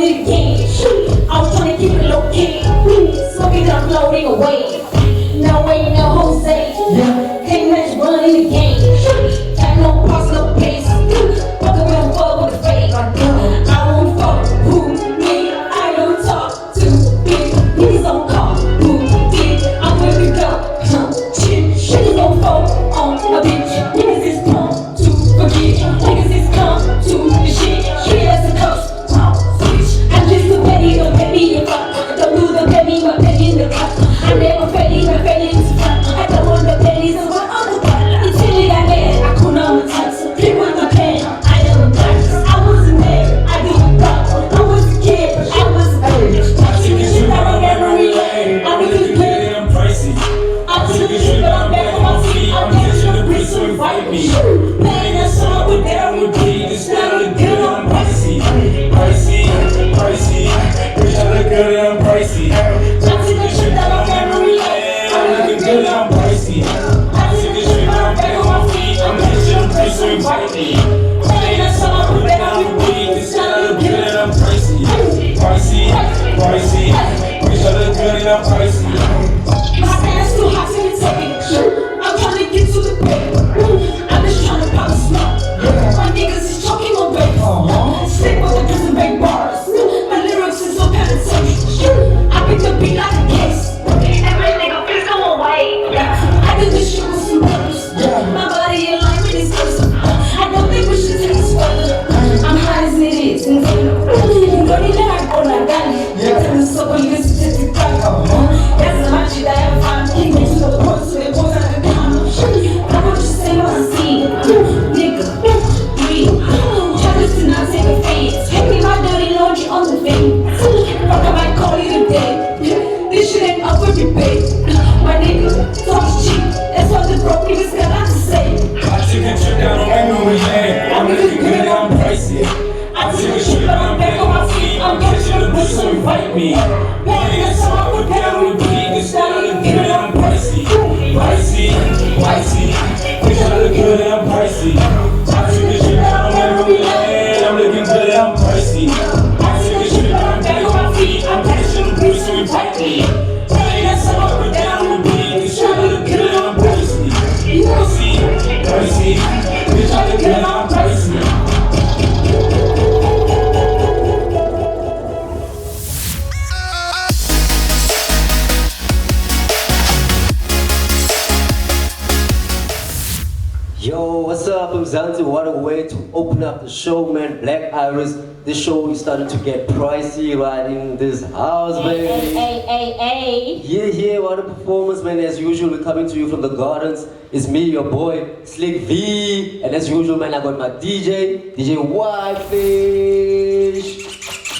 it again. I was trying to keep it low key. Smoking till I'm floating away. No way, no Jose. Can't match running the game. Got no parts, no place. Fuck with a fuck with a fake. I won't fuck who me. I don't talk to big niggas on call. Who did? I'm where we go. Shit gon' fall on a bitch. Niggas is prone to forget. Niggas is come to the shit. Shit as a coach. Switch. I'm just a petty, no petty in front. Don't do the petty, my petty in the cup. I never petty, my petty is front. I don't want the petties, so what on the butt. It's silly that man, I couldn't on the touch. Play with my pen, I am a touch. I wasn't there, I didn't talk. I was a kid, I was a bitch. I took a shit out of memory lane. I was a kid, I'm pricey. I took a shit out of memory lane. I'm catching the bitch, so invite me. Playing that song with them would be this not a good, I'm pricey. Pricey, pricey. Bitch, I look good, I'm pricey. I took a shit out of memory lane. I'm looking good, I'm pricey. I took a shit out of back on my feet. I'm catching the bitch, so invite me. Playing that song with them would be this not a good, I'm pricey. Pricey, pricey. Bitch, I look good, and I'm pricey. My pants too hot to be taking. I'm trying to get to the paper. I'm just trying to pop a smoke. My niggas is choking on bass. Stick with the prison big bars. My lyrics is so penitential. I pick the beat like a case. Every nigga, please come away. I did this shit with some purpose. My body in line with this person. I don't think we should take this further. I'm high as it is. And Gori na ako na gali. Tell me so you can sit to crack. That's the match that I have found. Keep me to the point so they both have to come. I want you to say what I see. Nigga, breathe. Try to not take offense. Take me my dirty laundry on the fence. Fuck, I might call you today. This shit ain't up for debate. My nigga, talk cheap. That's what the broke niggas got not to say. I took a trip down on memory lane. I'm looking good, I'm pricey. I took a trip and I'm back on my feet. I'm catching the bitch, so invite me. Playing that song with them would be this not look good, and I'm pricey. Pricey, pricey. Bitch, I look good, and I'm pricey. I took a trip down on memory lane. I'm looking good, and I'm pricey. I took a trip and I'm back on my feet. I'm catching the bitch, so invite me. Playing that song with them would be this not look good, and I'm pricey. Pricey, pricey. Bitch, I look good, and I'm pricey. Yo, what's up? I'm Zanzi. What a way to open up the show, man. Black Iris. This show is starting to get pricey right in this house, baby. Hey. Yeah, what a performance, man. As usual, we're coming to you from the gardens. It's me, your boy, Slique V. And as usual, man, I got my DJ Whitefish.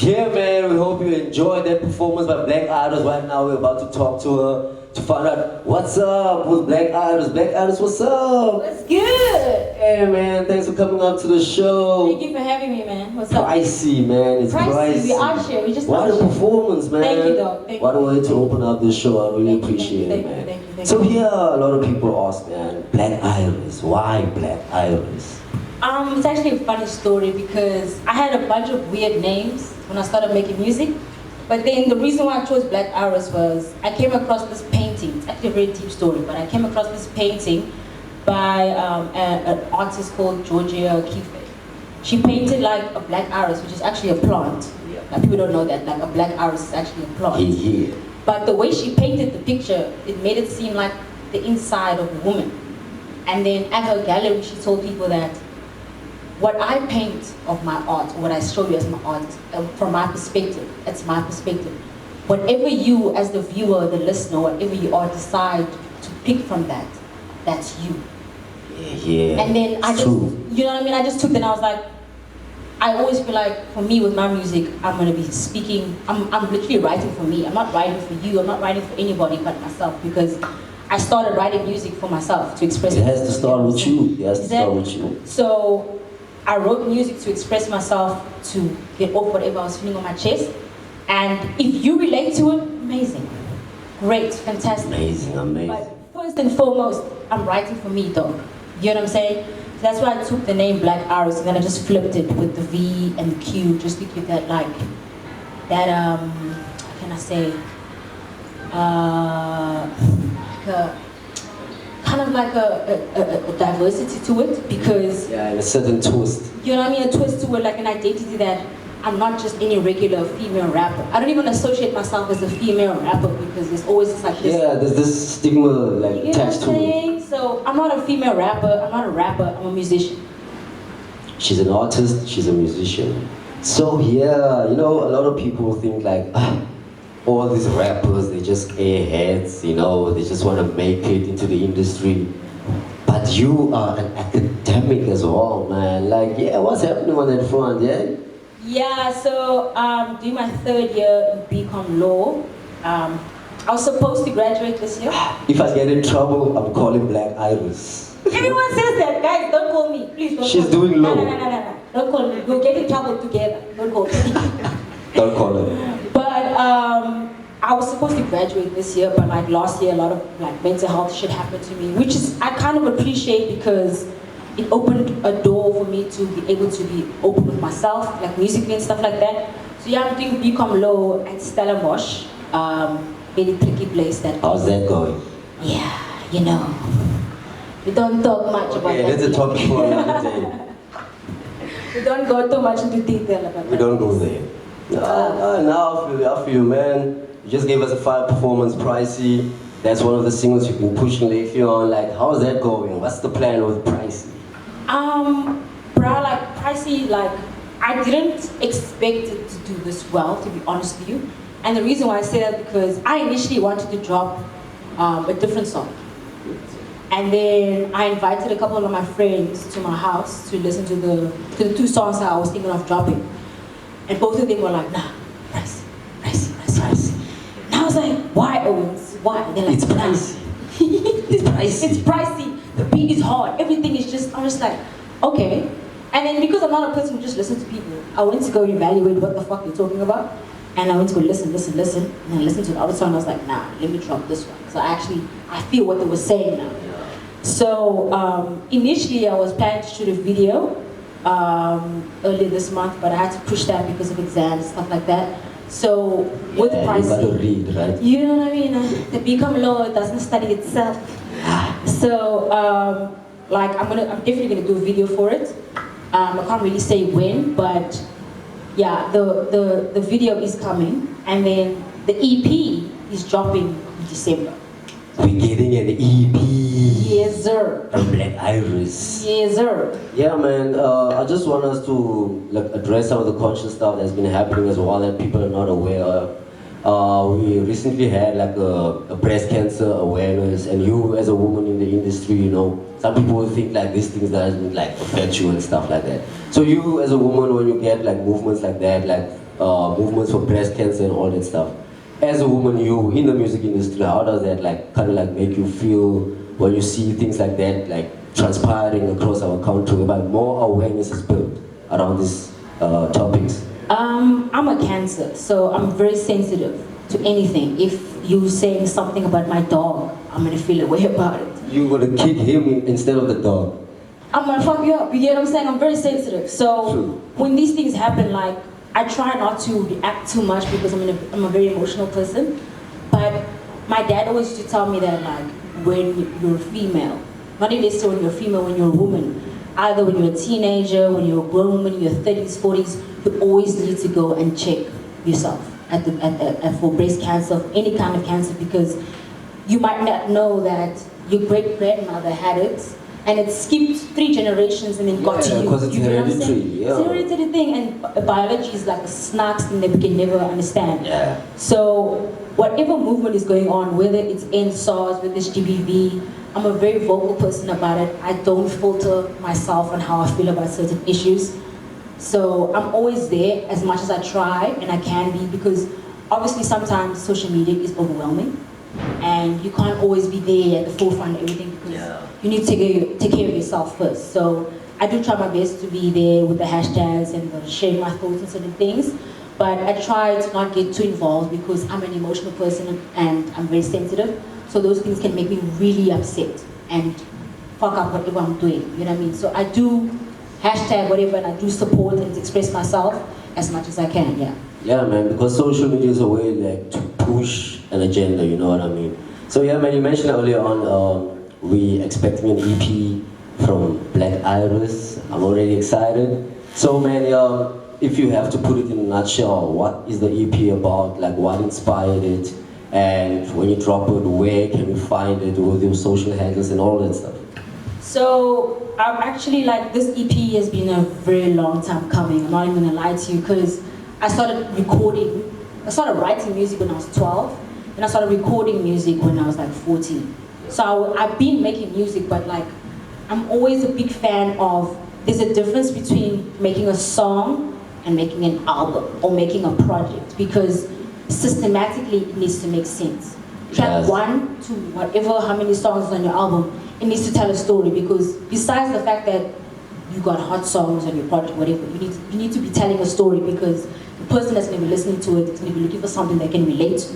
Yeah, man, we hope you enjoyed that performance by Black Iris. Right now, we're about to talk to her to find out what's up with Black Iris. Black Iris, what's up? What's good? Hey, man, thanks for coming up to the show. Thank you for having me, man. What's up? Pricey, man. It's pricey. We are here. We just What a performance, man. Thank you, dog. Thank what a way to open up this show. I really appreciate it, man. Thank you. So here, a lot of people ask, man, Black Iris. Why Black Iris? It's actually a funny story because I had a bunch of weird names when I started making music. But then the reason why I chose Black Iris was I came across this painting. It's actually a very deep story, but I came across this painting by an artist called Georgia O'Keeffe. She painted like a black iris, which is actually a plant. Like people don't know that, like a black iris is actually a plant. Yeah. But the way she painted the picture, it made it seem like the inside of a woman. And then at her gallery, she told people that what I paint of my art, what I show you as my art, from my perspective, it's my perspective. Whatever you, as the viewer, the listener, whatever you are, decide to pick from that, that's you. Yeah. And then I just, you know what I mean? I just took that and I was like, I always feel like, for me with my music, I'm gonna be speaking, I'm literally writing for me. I'm not writing for you, I'm not writing for anybody but myself, because I started writing music for myself to express it. It has to start with you. It has to start with you. So I wrote music to express myself, to get off whatever I was feeling on my chest. And if you relate to it, amazing. Great, fantastic. Amazing. But first and foremost, I'm writing for me, dog. You know what I'm saying? So that's why I took the name Black Iris and then I just flipped it with the V and the Q just to give that like that how can I say, kind of like a diversity to it, because Yeah, and a certain twist. you know what I mean, a twist to it, like an identity that I'm not just any regular female rapper. I don't even associate myself as a female rapper because there's always like this. Yeah, there's this stigma like You know what I'm attached to it. saying? So I'm not a female rapper. I'm not a rapper. I'm a musician. She's an artist, she's a musician. So yeah, you know, a lot of people think like, all these rappers, they just airheads, you know, they just want to make it into the industry. But you are an academic as well, man. Like, yeah, what's happening on that front, yeah? Yeah, so doing my 3rd year in BCom Law. I was supposed to graduate this year. If I get in trouble, I'm calling Black Iris. Everyone says that, guys, don't call me. Please don't She's call me. doing law. No. Don't call me. We'll get in trouble together. Don't call me. Don't call her. But I was supposed to graduate this year, but like last year, a lot of like mental health shit happened to me, which is I kind of appreciate because it opened a door for me to be able to be open with myself, like musically and stuff like that. So yeah, I'm doing BCom Law at Stellenbosch, very tricky place. How's that going? Yeah, you know, we don't talk much about that. Okay, that's a topic for another day. We don't go too much into detail about that. We don't go there. Now I feel you, man. You just gave us a 5 performance pricey. That's one of the singles you've been pushing lately on. Like, how's that going? What's the plan with pricey? Bro, like pricey, like I didn't expect it to do this well, to be honest with you. And the reason why I say that because I initially wanted to drop a different song. And then I invited a couple of my friends to my house to listen to the 2 songs that I was thinking of dropping. And both of them were like, nah, pricey. And I was like, why, Owens? Why? And they're like, It's pricey. It's pricey. It's pricey. The beat is hard. Everything is just, I'm just like, okay. And then because I'm not a person who just listens to people, I went to go evaluate what the fuck you're talking about. And I went to go listen. And then I listened to the other song and I was like, nah, let me drop this one. So I feel what they were saying now. So initially I was planning to shoot a video earlier this month, but I had to push that because of exams, stuff like that. So with Yeah, pricing, you gotta read, right? you know what I mean? The BCom Law doesn't study itself. So like I'm definitely gonna do a video for it. I can't really say when, but yeah, the video is coming, and then the EP is dropping in December. We're getting an EP. Yes, sir. From Black Iris. Yes, sir. Yeah, man. I just want us to like address some of the conscious stuff that's been happening as well that people are not aware of. We recently had like a breast cancer awareness, and you as a woman in the industry, you know, some people will think like these things doesn't like affect you and stuff like that. So you as a woman, when you get like movements like that, like movements for breast cancer and all that stuff, as a woman, you in the music industry, how does that like kind of like make you feel when you see things like that like transpiring across our country, but more awareness is built around these topics? I'm a Cancer, so I'm very sensitive to anything. If you're saying something about my dog, I'm gonna feel a way about it. You're gonna kick him instead of the dog. I'm gonna fuck you up. You get what I'm saying? I'm very sensitive. So True. when these things happen, like I try not to react too much because I'm a very emotional person. But my dad always used to tell me that like when you're female, not even necessarily when you're female, when you're a woman, either when you're a teenager, when you're a grown woman in your 30s, 40s, you always need to go and check yourself for breast cancer, any kind of cancer, because you might not know that your great grandmother had it, and it skipped 3 generations and then got to you. Because it's You know what I'm hereditary. saying? Yeah. It's a hereditary thing, and biology is like a snark thing that we can never understand. Yeah. So whatever movement is going on, whether it's NSARS, whether it's GBV, I'm a very vocal person about it. I don't filter myself on how I feel about certain issues. So I'm always there as much as I try and I can be, because obviously sometimes social media is overwhelming and you can't always be there at the forefront of everything because you need to take care of yourself first. So I do try my best to be there with the hashtags and sharing my thoughts on certain things, but I try to not get too involved because I'm an emotional person and I'm very sensitive. So those things can make me really upset and fuck up whatever I'm doing, you know what I mean? So I do hashtag whatever and I do support and express myself as much as I can, yeah. Yeah, man, because social media is a way like to push an agenda, you know what I mean? So yeah, man, you mentioned earlier on we expecting an EP from Black Iris. I'm already excited. So man, if you have to put it in a nutshell, what is the EP about? Like what inspired it? And when you drop it, where can you find it with your social handles and all that stuff? So I'm actually like, this EP has been a very long time coming. I'm not even gonna lie to you, because I started writing music when I was 12, and I started recording music when I was like 14. So I've been making music, but like, I'm always a big fan of, there's a difference between making a song and making an album or making a project, because systematically it needs to make sense. Track Yes. 1 to whatever, how many songs on your album, it needs to tell a story, because besides the fact that you got hot songs on your project, whatever, you need to be telling a story, because the person that's going to be listening to it is going to be looking for something they can relate to.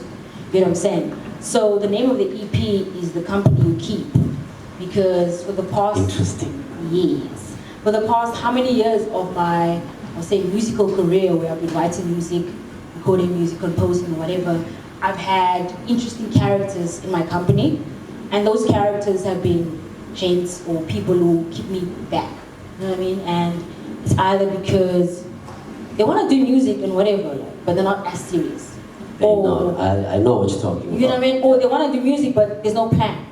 You know what I'm saying? So the name of the EP is The Company You Keep, because for the past Interesting. years, for the past how many years of my, I'll say, musical career, where I've been writing music, recording music, composing, whatever, I've had interesting characters in my company, and those characters have been gents or people who keep me back. You know what I mean? And it's either because they want to do music and whatever, like, but they're not as serious. No, I know what you're talking about. You know what I mean? Or they want to do music, but there's no plan.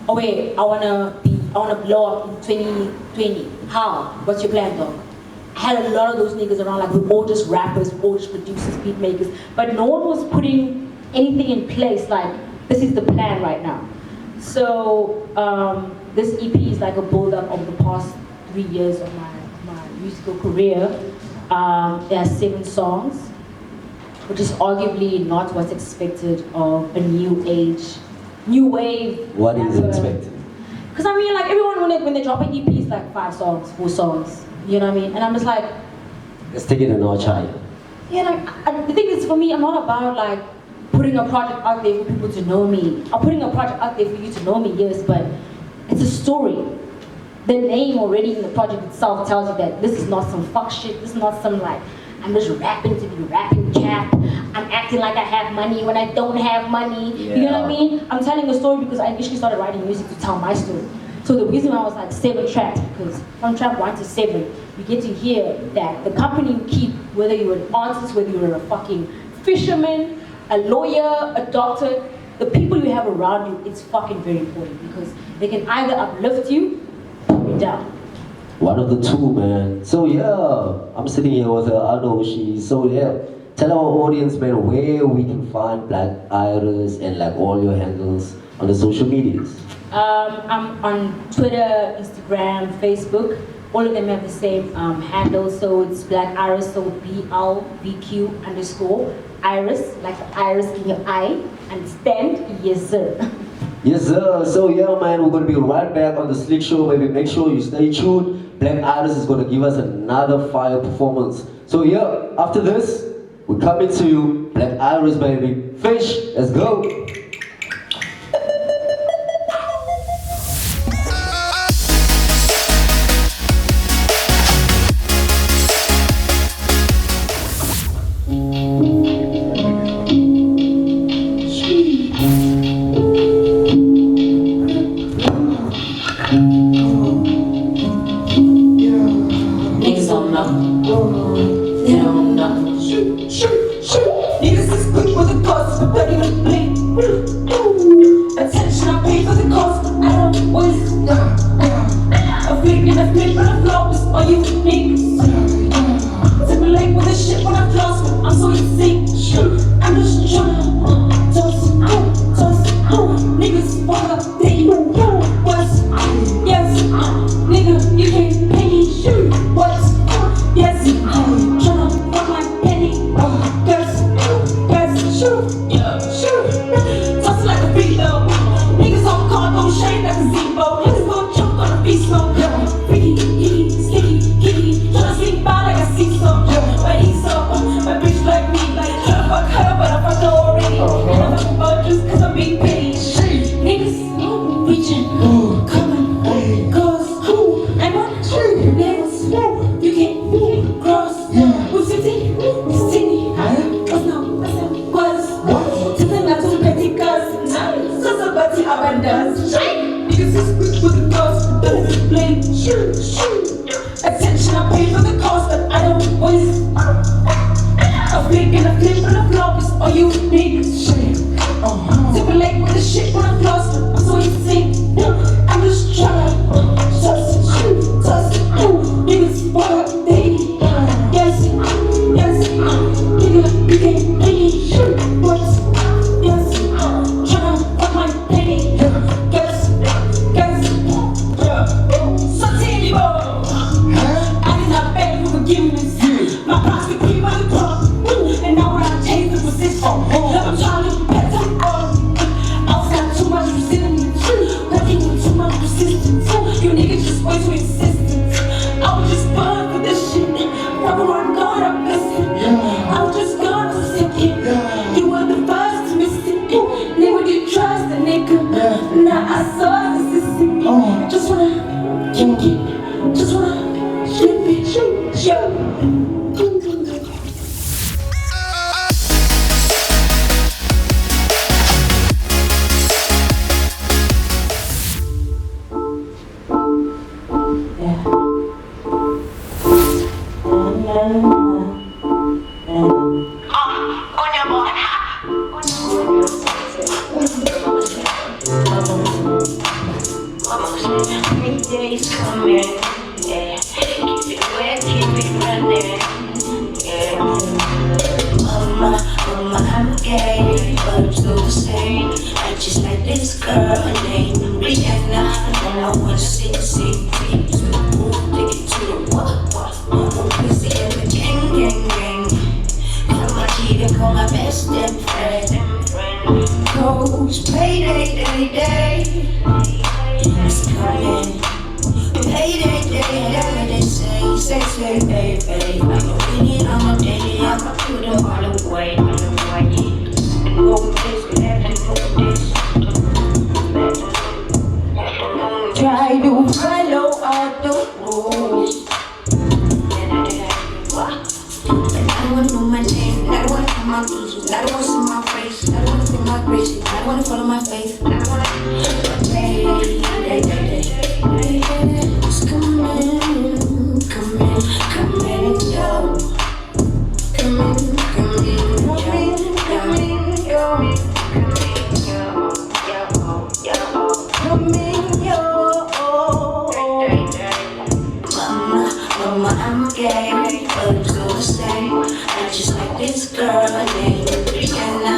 Oh wait, I wanna blow up in 2020. How? What's your plan, dog? I had a lot of those niggas around, like we're all just rappers, we're all just producers, beat makers, but no one was putting anything in place, like this is the plan right now. So this EP is like a build-up of the past 3 years of my musical career. There are 7 songs, which is arguably not what's expected of a new wave. What is rapper. expected? Because I mean, like everyone when they drop an EP, it's like 5 songs, 4 songs. You know what I mean? And I'm just like, Let's take it a notch higher. yeah, like the thing is, for me, I'm not about like putting a project out there for people to know me. I'm putting a project out there for you to know me, yes, but it's a story. The name already in the project itself tells you that this is not some fuck shit. This is not some like, I'm just rapping to be rapping cap. I'm acting like I have money when I don't have money. You know what I mean? I'm telling a story because I initially started writing music to tell my story. So the reason why I was like 7 tracks, because from track 1 to 7, you get to hear that the company you keep, whether you're an artist, whether you're a fucking fisherman, a lawyer, a doctor, the people you have around you, it's fucking very important, because they can either uplift you or put you down. One of the two, man. So yeah, I'm sitting here with her. I know she's so yeah. Tell our audience, man, where we can find Black Iris and like all your handles on the social medias. I'm on Twitter, Instagram, Facebook. All of them have the same handle, so it's Black Iris, so BLVQ _ Iris, like the iris in your eye. Understand? Yes, sir. Yes, sir. So yeah, man, we're gonna be right back on the Slique Show, baby. Make sure you stay tuned. Black Iris is gonna give us another fire performance. So yeah, after this, we're coming to you, Black Iris, baby. Fish, let's go. Niggas don't know. They don't know. Niggas is quick with the cost, but ready to blink. Attention, I pay for the cost. I don't waste. A flick and a flip and a flow is all you need. Simulate with the shit when I floss. I'm so sick. I'm just trying to toss. Niggas wanna think what's yes, nigga, you can't pay me. What? Yes, tryna fuck my penny. Days coming, yeah. Keep it wet, keep it running, yeah. Mama, I'm gay, but I'm still the same. I just like this girl named Rihanna, and I wanna sing, take it to the pool, take it to the walk. Pussy in the gang. Call my cheater, call my best damn friend. Coach, payday, day. It's coming. Payday, that's what they say, baby. I'm a daily, I'ma put them all away. Go this. Try to follow all the rules. I don't wanna know my name, I don't wanna come out easy, I don't wanna see my face, I don't wanna feel my grace, I don't wanna follow my faith, I don't wanna day. It's coming, yo. Mama, I'm gay, but I'm still the same. I just like this girl named Rihanna.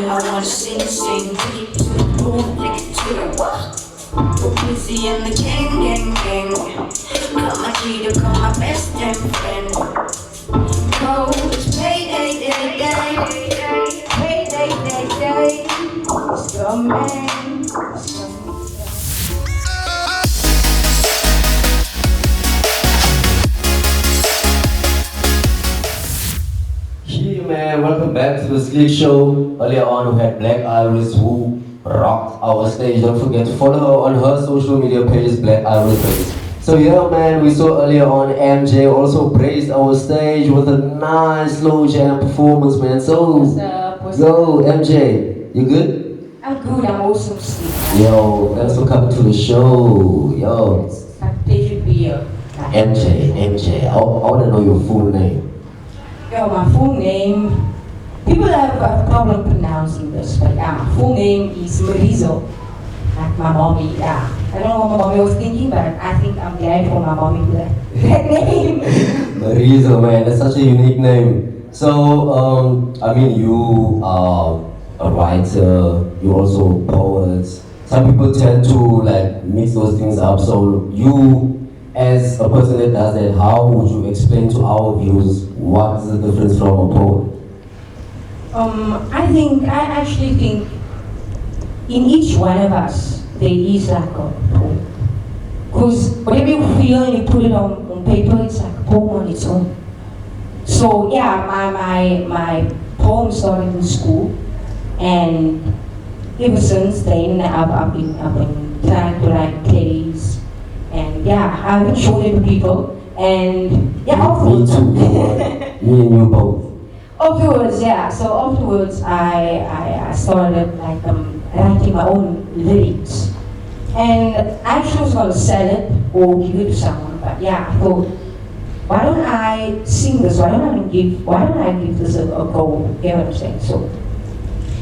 I wanna sing, take it to the pool, take it to the walk. Busy in the gang. Call my cheater, call my best damn friend. Coach, payday, day. It's coming. Hey man, welcome back to the Slique show. Earlier on we had Black Iris who rocked our stage. Don't forget to follow her on her social media pages, Black Iris page. So yeah man, we saw earlier on MJ also praised our stage with a nice slow jam performance man. So yo MJ, you good? I'm good, I'm awesome, Slique. Yo, thanks for coming to the show. Yo. It's a pleasure to be here. MJ, I wanna know your full name. Yo, my full name, people have a problem pronouncing this, but yeah, my full name is Marizo. Like my mommy, yeah. I don't know what my mommy was thinking, but I think I'm glad for my mommy to that name. Marizo, man, that's such a unique name. So, I mean, you are a writer, you also poet. Some people tend to like mix those things up. So, you, as a person that does that, how would you explain to our viewers what is the difference from a poet? I actually think in each one of us there is like a poem. Because whatever you feel and you put it on paper, it's like a poem on its own. So yeah, my poem started in school, and ever since then I've been trying to write plays, and yeah, I haven't shown it to people, and yeah, Me too, me and you both. afterwards, yeah. So afterwards, I started like writing my own lyrics, and I actually was gonna sell it or give it to someone. But yeah, I thought, why don't I sing this? Why don't I give this a go? You know what I'm saying? So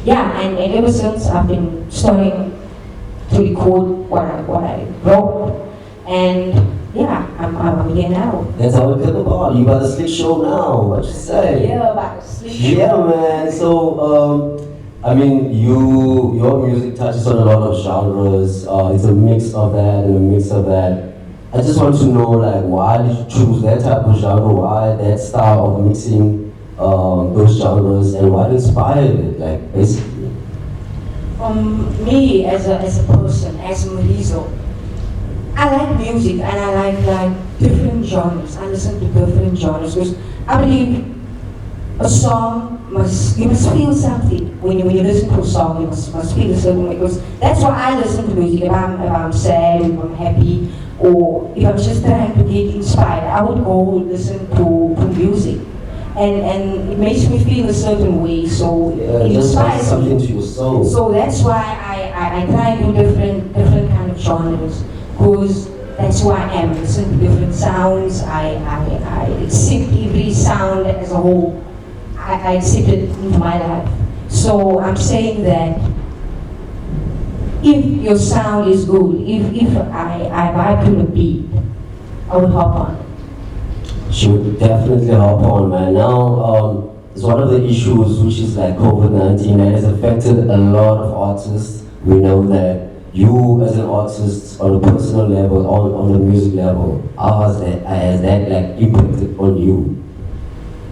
yeah, and ever since I've been starting to record what I wrote, and yeah, I'm here now. That's how it came about. You got a Slique show now. What you say? Yeah, about to sleep. Yeah, man. So, I mean, your music touches on a lot of genres. It's a mix of that and a mix of that. I just want to know, like, why did you choose that type of genre? Why that style of mixing those genres, and what inspired it? Like, basically. Me as a person, as Marizo, I like music and I like different genres. I listen to different genres because I believe a song you must feel something when you listen to a song. You must feel a certain way, because that's why I listen to music. If I'm sad, if I'm happy, or if I'm just trying to get inspired, I would go listen to music. And it makes me feel a certain way, so it Just like inspires something me. to your soul. So that's why I try to do different kind of genres, because that's who I am. Listen to different sounds. I accept every sound as a whole. I accept it into my life. So I'm saying that if your sound is good, if I vibe to the beat, I will hop on. She would definitely hop on, man. Now, it's one of the issues which is like COVID-19 that has affected a lot of artists. We know that you as an artist on a personal level, on the music level, how has that like impacted on you?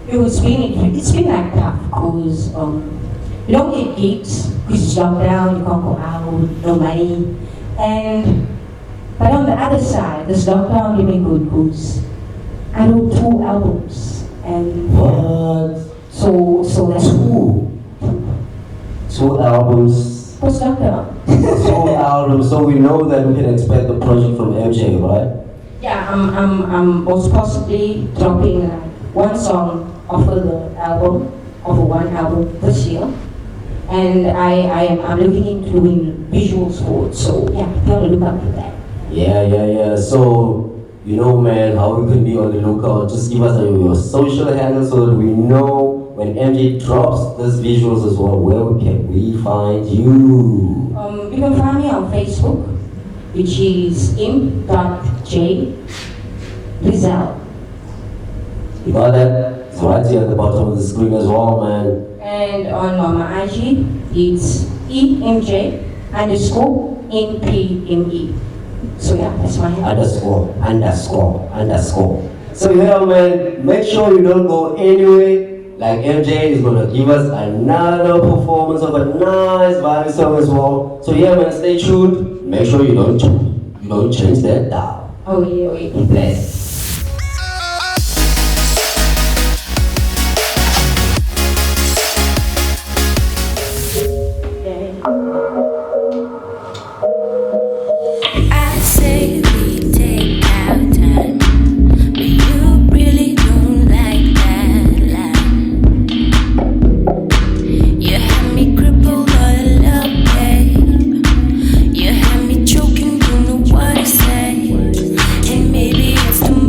It's been like tough because you don't get gigs because it's lockdown, you can't go out, no money. But on the other side, this lockdown did me good because I wrote 2 albums and What? so that's Two albums. post lockdown. 2 albums. So we know that we can expect a project from MJ, right? Yeah, I'm most possibly dropping one song off of the album, of one album this year. And I'm looking into doing visuals for it, so yeah, you gotta look out for that. Yeah. So, you know, man, how we can be on the lookout. Just give us your social handle so that we know when MJ drops these visuals as well. Where can we find you? You can find me on Facebook, which is im.j.rizal. You got that? It's right here at the bottom of the screen as well, man. And on my IG, it's EMJ_NPME. So yeah, that's my handle. Underscore. So yeah, man, make sure you don't go anywhere. Like MJ is gonna give us another performance of a nice vibe song as well. So yeah, man, stay tuned. Make sure you don't change that dial. Oh yeah. Bless. I say we take our time, but you really don't like that line. You had me crippled all up, babe. You had me choking, don't know what to say, and maybe it's too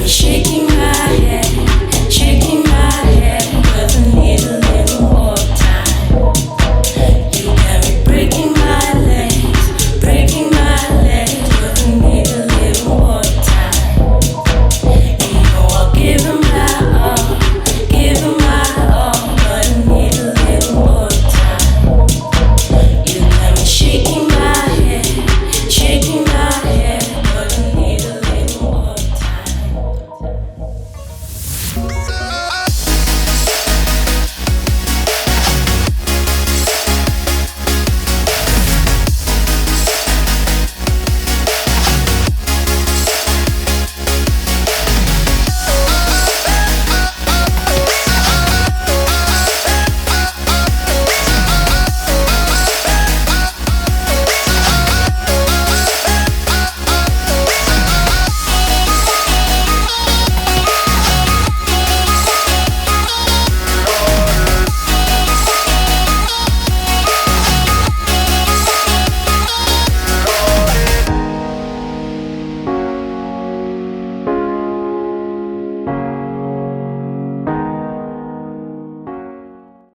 shake